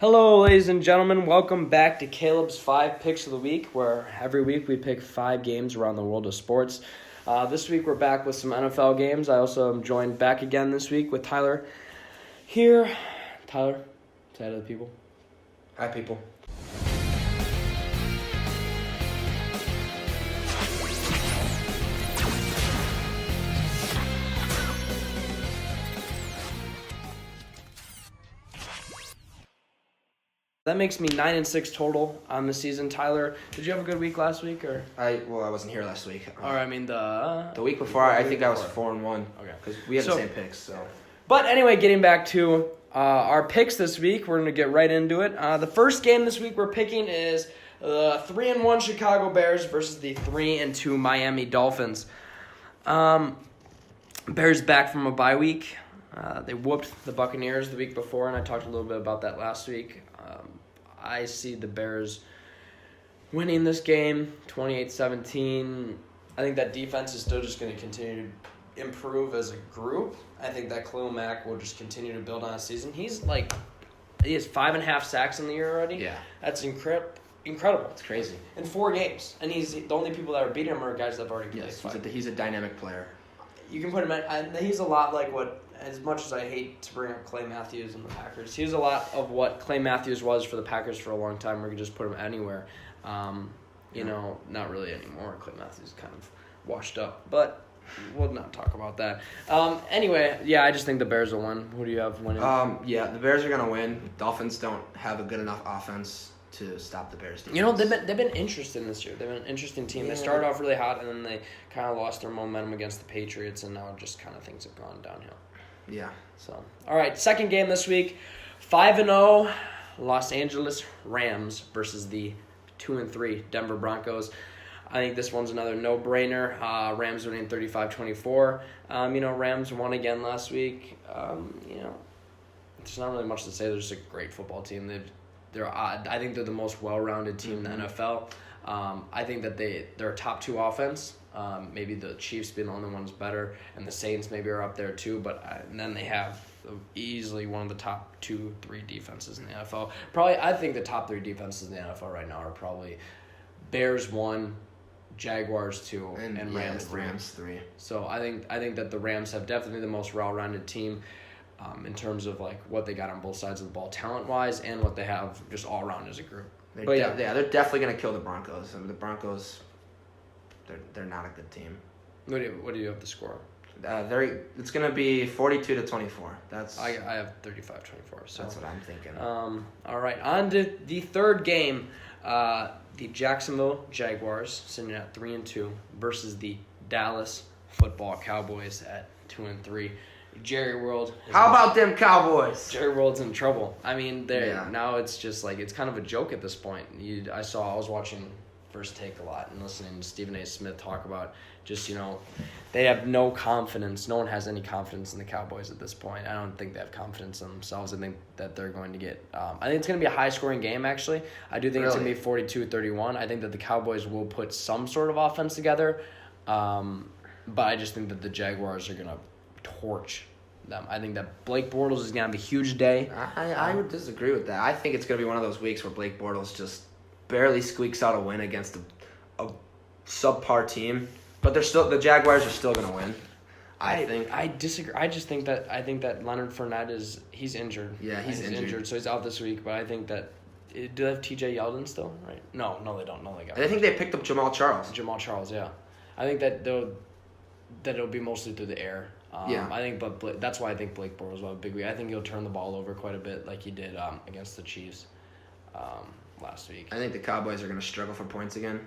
Hello, ladies and gentlemen. Welcome back to Caleb's 5 Picks of the Week, where every week we pick 5 games around the world of sports. This week we're back with some NFL games. I also am joined back again this week with Tyler here. Tyler, say hi to the people. Hi, people. That makes me 9-6 total on the season. Tyler, did you have a good week last week, or? I wasn't here last week. Or I mean the week before. I think I was 4-1. Okay, because we had the same picks. So, but anyway, getting back to our picks this week, we're gonna get right into it. The first game this week we're picking is the 3-1 Chicago Bears versus the 3-2 Miami Dolphins. Bears back from a bye week. They whooped the Buccaneers the week before, and I talked a little bit about that last week. I see the Bears winning this game, 28-17. I think that defense is still just going to continue to improve as a group. I think that Khalil Mack will just continue to build on his season. He has 5.5 sacks in the year already. Yeah. That's incredible. It's crazy. In 4 games. And he's the only people that are beating him are guys that have already played. Yes, he's a dynamic player. You can put him in, he's a lot like what, as much as I hate to bring up Clay Matthews and the Packers, he was a lot of what Clay Matthews was for the Packers for a long time, where you could just put him anywhere. Not really anymore. Clay Matthews is kind of washed up, but we'll not talk about that. Anyway, I just think the Bears will win. Who do you have winning? The Bears are going to win. Dolphins don't have a good enough offense to stop the Bears defense. They've been interesting this year. They've been an interesting team. Yeah. They started off really hot, and then they kind of lost their momentum against the Patriots, and now just kind of things have gone downhill. Yeah. So, all right, second game this week, 5-0 Los Angeles Rams versus the 2-3 Denver Broncos. I think this one's another no-brainer. Rams winning 35-24. Rams won again last week. There's not really much to say. They're just a great football team. I think they're the most well-rounded team in the NFL. I think that they're a top 2 offense. Maybe the Chiefs being the only ones better, and the Saints maybe are up there too. And then they have easily one of the top 2-3 defenses in the NFL. Probably, I think the top 3 defenses in the NFL right now are probably Bears 1, Jaguars 2, and Rams 3. Rams 3. So I think that the Rams have definitely the most well-rounded team. In terms of what they got on both sides of the ball talent-wise and what they have just all around as a group. They're definitely going to kill the Broncos. The Broncos, they're not a good team. What do you have the score? It's going to be 42-24. I have 35-24. So that's what I'm thinking. All right, on to the third game. The Jacksonville Jaguars sitting at 3-2 versus the Dallas Football Cowboys at 2-3. Jerry World. How about them Cowboys? Jerry World's in trouble. I mean, now it's just it's kind of a joke at this point. I was watching First Take a lot and listening to Stephen A. Smith talk about just, they have no confidence. No one has any confidence in the Cowboys at this point. I don't think they have confidence in themselves. I think that they're going to get I think it's going to be a high-scoring game, actually. I do think it's going to be 42-31. I think that the Cowboys will put some sort of offense together. But I just think that the Jaguars are going to torch them. I think that Blake Bortles is going to have a huge day. I would disagree with that. I think it's going to be one of those weeks where Blake Bortles just barely squeaks out a win against a subpar team. But the Jaguars are still going to win. I think. I disagree. I think that Leonard Fournette he's injured. Yeah, he's injured. So he's out this week. But I think that do they have T.J. Yeldon still? Right? No, they don't. No, they got. I think they picked up Jamal Charles. Yeah. I think that it'll be mostly through the air. That's why I think Blake Bortles will have a big week. I think he'll turn the ball over quite a bit like he did against the Chiefs last week. I think the Cowboys are going to struggle for points again.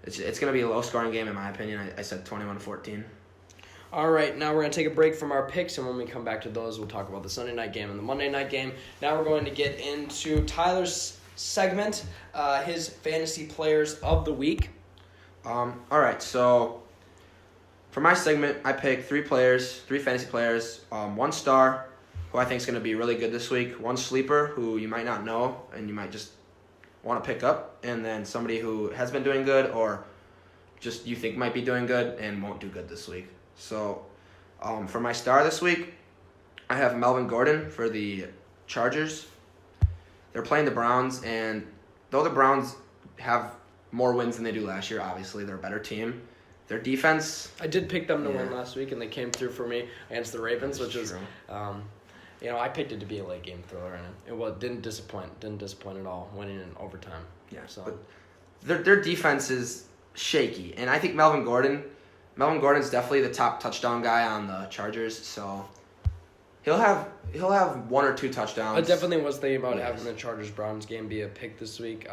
It's going to be a low-scoring game in my opinion. I said 21-14. All right, now we're going to take a break from our picks, and when we come back to those, we'll talk about the Sunday night game and the Monday night game. Now we're going to get into Tyler's segment, his fantasy players of the week. All right, so for my segment, I picked 3 fantasy players, 1 star, who I think is going to be really good this week, 1 sleeper, who you might not know and you might just want to pick up, and then somebody who has been doing good or just you think might be doing good and won't do good this week. So for my star this week, I have Melvin Gordon for the Chargers. they're playing the Browns, and though the Browns have more wins than they do last year, obviously they're a better team. Their defense. I did pick them to win last week, and they came through for me against the Ravens, which is, I picked it to be a late game thriller, and it didn't disappoint. Didn't disappoint at all, winning in overtime. Yeah. So but their defense is shaky, and I think Melvin Gordon's definitely the top touchdown guy on the Chargers, so he'll have 1 or 2 touchdowns. I definitely was thinking about having the Chargers-Browns game be a pick this week.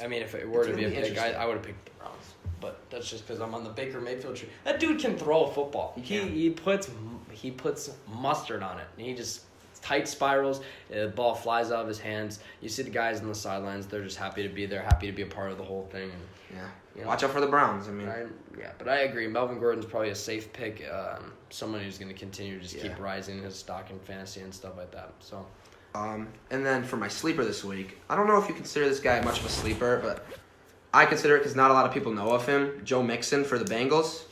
If it were to be a pick, I would have picked the Browns. But that's just because I'm on the Baker Mayfield tree. That dude can throw a football. He puts mustard on it. And he just tight spirals. The ball flies out of his hands. You see the guys on the sidelines. They're just happy to be there, happy to be a part of the whole thing. And, watch out for the Browns. But I agree. Melvin Gordon's probably a safe pick. Someone who's going to continue to just keep rising his stock in fantasy and stuff like that. So. And then for my sleeper this week, I don't know if you consider this guy much of a sleeper, but I consider it because not a lot of people know of him. Joe Mixon for the Bengals.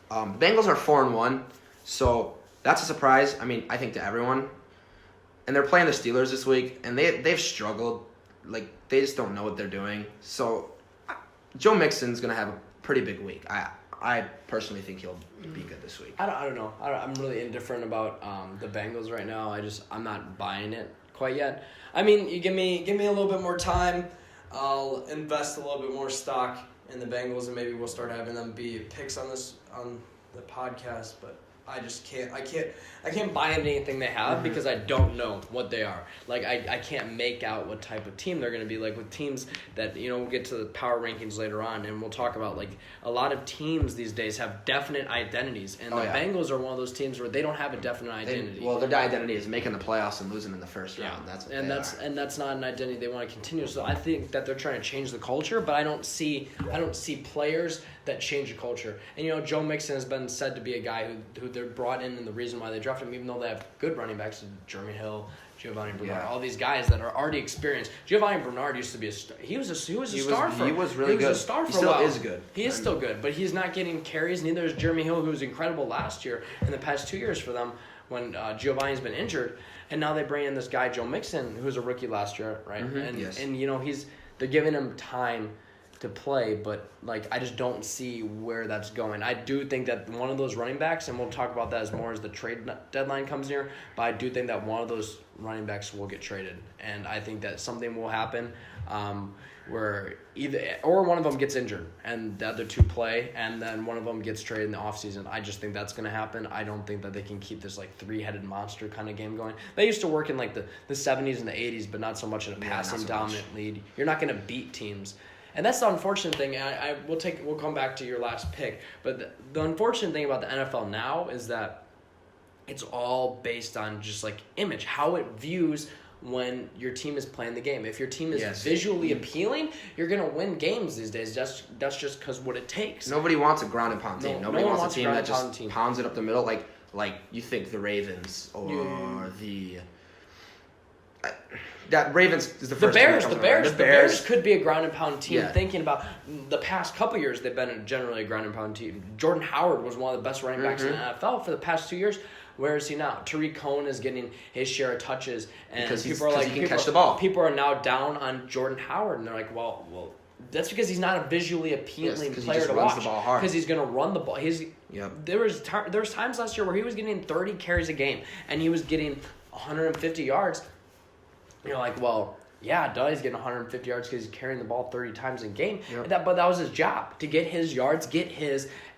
The Bengals are 4-1, so that's a surprise. I think to everyone. And they're playing the Steelers this week, and they've struggled. Like, they just don't know what they're doing. So Joe Mixon's gonna have a pretty big week. I personally think he'll be good this week. I don't know. I'm really indifferent about the Bengals right now. I'm not buying it quite yet. You give me a little bit more time. I'll invest a little bit more stock in the Bengals, and maybe we'll start having them be picks on the podcast. But I just can't. I can't buy into anything they have because I don't know what they are. Like I can't make out what type of team they're going to be. Like with teams that we'll get to the power rankings later on, and we'll talk about like a lot of teams these days have definite identities, and the Bengals are one of those teams where they don't have a definite identity. Their identity is making the playoffs and losing in the first round. That's what and that's not an identity they want to continue. So I think that they're trying to change the culture, but I don't see players that change the culture. And Joe Mixon has been said to be a guy who they're brought in, and the reason why they drafted him, even though they have good running backs, Jeremy Hill, Giovanni Bernard, all these guys that are already experienced. Giovanni Bernard used to be he was a star for he was really good. He was a star for a while. He still is good. He is still good, but he's not getting carries. Neither is Jeremy Hill, who was incredible last year in the past 2 years for them when Giovanni's been injured. And now they bring in this guy, Joe Mixon, who was a rookie last year, right? And they're giving him time to play, but I just don't see where that's going. I do think that one of those running backs, and we'll talk about that as more as the trade deadline comes near, but I do think that one of those running backs will get traded, and I think that something will happen where either one of them gets injured and the other two play, and then one of them gets traded in the offseason. I just think that's going to happen. I don't think that they can keep this three-headed monster kind of game going. They used to work in the 70s and the 80s, but not so much in a passing dominant lead. You're not going to beat teams. And that's the unfortunate thing. We'll come back to your last pick, but the unfortunate thing about the NFL now is that it's all based on just image, how it views when your team is playing the game. If your team is visually appealing, you're gonna win games these days. That's just because what it takes. Nobody wants a ground and pound team. Nobody wants a team that just pounds it up the middle, like you think the Ravens or the. That Ravens is the first. The Bears could be a ground and pound team. Yeah. Thinking about the past couple years, they've been generally a ground and pound team. Jordan Howard was one of the best running backs in the NFL for the past 2 years. Where is he now? Tariq Cohen is getting his share of touches, and people are he can catch the ball. People are now down on Jordan Howard, and they're like, well, that's because he's not a visually appealing player to watch. Because he's going to run the ball. There was times last year where he was getting 30 carries a game, and he was getting 150 yards. You're like, well, yeah, he's getting 150 yards because he's carrying the ball 30 times a game. Yep. But that was his job, to get his yards,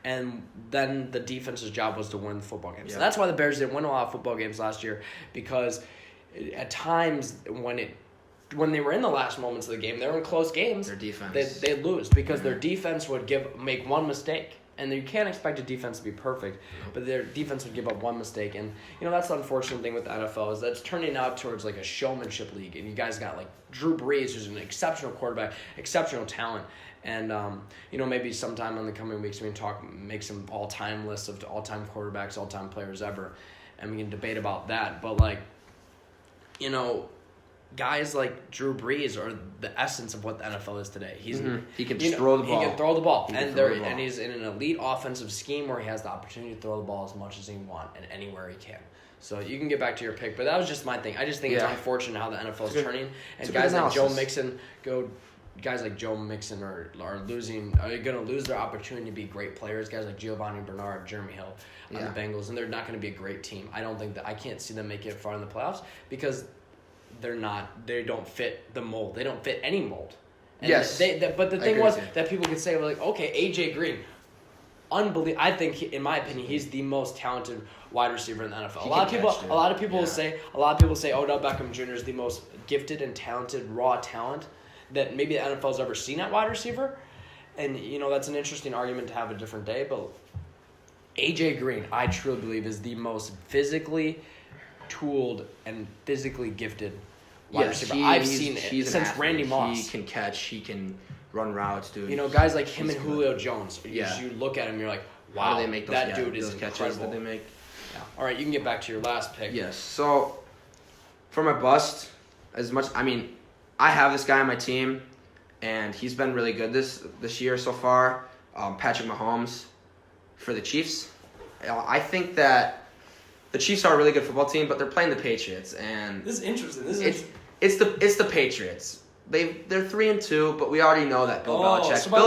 and then the defense's job was to win football games. Yep. And that's why the Bears didn't win a lot of football games last year, because at times when they were in the last moments of the game, they were in close games. Their defense. They'd lose because their defense would make one mistake. And you can't expect a defense to be perfect, but their defense would give up one mistake. And, that's the unfortunate thing with the NFL is that it's turning out towards a showmanship league. And you guys got Drew Brees, who's an exceptional quarterback, exceptional talent. And, maybe sometime in the coming weeks we can make some all-time lists of all-time quarterbacks, all-time players ever. And we can debate about that. But, guys like Drew Brees are the essence of what the NFL is today. He can throw the ball. He can throw the ball. And he's in an elite offensive scheme where he has the opportunity to throw the ball as much as he wants and anywhere he can. So you can get back to your pick, but that was just my thing. I just think it's unfortunate how the NFL is turning, and guys like Joe Mixon are going to lose their opportunity to be great players. Guys like Giovanni Bernard, Jeremy Hill on the Bengals, and they're not going to be a great team. I can't see them make it far in the playoffs because they don't fit the mold. They don't fit any mold. And but the thing was that people could say, like, okay, AJ Green, unbelievable. I think, in my opinion, he's the most talented wide receiver in the NFL. A lot of people say Odell Beckham Jr. is the most gifted and talented raw talent that maybe the NFL's ever seen at wide receiver. And, that's an interesting argument to have a different day. But AJ Green, I truly believe, is the most physically tooled and physically gifted wide receiver I've seen since Randy Moss. He can catch. He can run routes, dude. Guys like him and Julio Jones. As you look at him, you're like, wow, how do they make those, dude is those catches incredible. that they make? Yeah. All right, you can get back to your last pick. Yes. So, for my bust, I have this guy on my team, and he's been really good this year so far. Patrick Mahomes for the Chiefs. I think that the Chiefs are a really good football team, but they're playing the Patriots, and this is interesting. It's the Patriots. They're 3-2, but we already know that Bill Belichick's My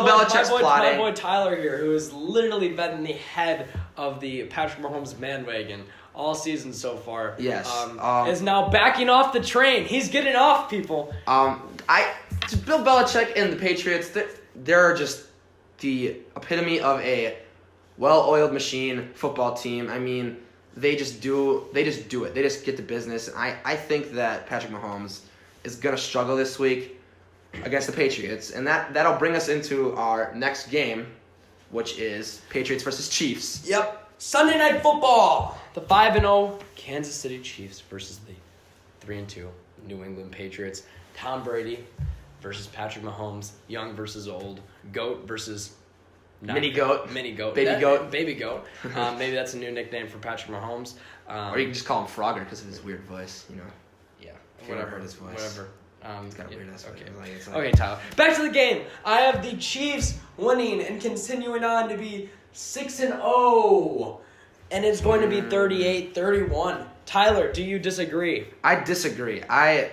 plotting. boy Tyler here, who has literally been in the head of the Patrick Mahomes bandwagon all season so far. Yes. Is now backing off the train. He's getting off, people. Bill Belichick and the Patriots, they're just the epitome of a well-oiled machine football team. They just do it. They just get the business. And I think that Patrick Mahomes is going to struggle this week against the Patriots. And that'll bring us into our next game, which is Patriots versus Chiefs. Yep. Sunday Night Football. The 5-0 Kansas City Chiefs versus the 3-2 New England Patriots. Tom Brady versus Patrick Mahomes. Young versus old. GOAT versus... Mini goat. Baby goat. Maybe that's a new nickname for Patrick Mahomes. Or you can just call him Frogger because of his weird voice, Yeah. Whatever. Heard his voice. Whatever. It's got a weird ass voice. Okay, Tyler. Back to the game. I have the Chiefs winning and continuing on to be 6-0. And it's going to be 38-31. Tyler, do you disagree? I disagree. I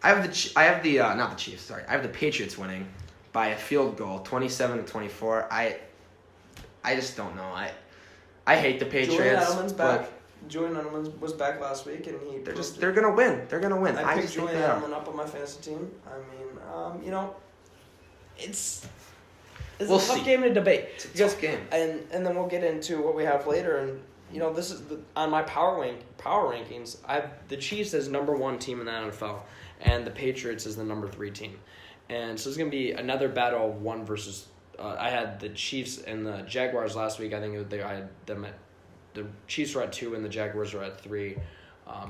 have not the Chiefs, sorry. I have the Patriots winning by a field goal, 27-24. I just don't know. I hate the Patriots. Julian Edelman's back. Julian Edelman was back last week, and they're gonna win. They're gonna win. I picked Julian Edelman up on my fantasy team. It's a tough game to debate. It's a tough game. And then we'll get into what we have later. And this is on my power rankings. I have the Chiefs as number 1 team in the NFL, and the Patriots as the number 3 team. And so it's going to be another battle of one versus. I had the Chiefs and the Jaguars last week. I think I had them at the Chiefs were at 2 and the Jaguars were at 3.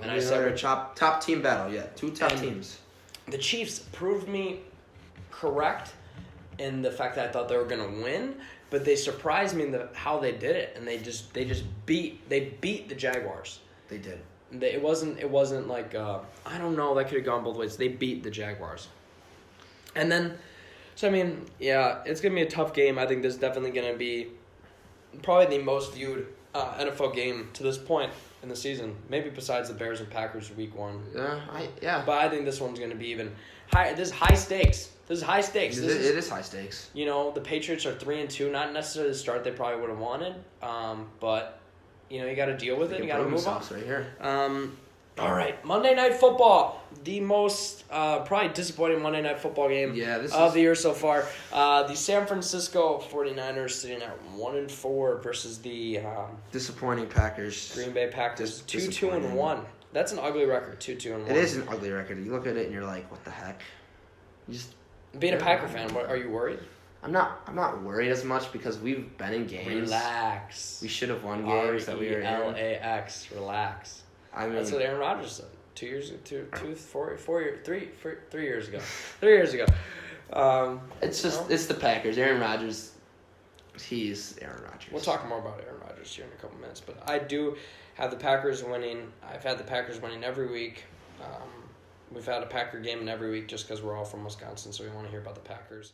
And I said top team battle. Yeah, 2 top teams. The Chiefs proved me correct in the fact that I thought they were going to win, but they surprised me in how they did it, and they beat the Jaguars. They did. It wasn't like I don't know, that could have gone both ways. They beat the Jaguars. And then, it's going to be a tough game. I think this is definitely going to be probably the most viewed NFL game to this point in the season. Maybe besides the Bears and Packers week 1. Yeah. But I think this one's going to be even high. This is high stakes. It is high stakes. It is high stakes. The Patriots are 3-2. Not necessarily the start they probably would have wanted. But, you got to deal with it. You got to move on. Right here. All right, Monday Night Football, the most probably disappointing Monday Night Football game of the year so far. The San Francisco 49ers sitting at 1-4 versus the disappointing Packers. Green Bay Packers 2-1. That's an ugly record, 2-1. It is an ugly record. You look at it and you're like, what the heck? Being a Packer fan, are you worried? I'm not worried as much because we've been in games. Relax. We should have won games that we were in. RELAX. Relax. That's what Aaron Rodgers said 3 years ago. 3 years ago. It's the Packers. Aaron Rodgers, he's Aaron Rodgers. We'll talk more about Aaron Rodgers here in a couple minutes, but I do have the Packers winning. I've had the Packers winning every week. We've had a Packer game in every week just because we're all from Wisconsin, so we want to hear about the Packers.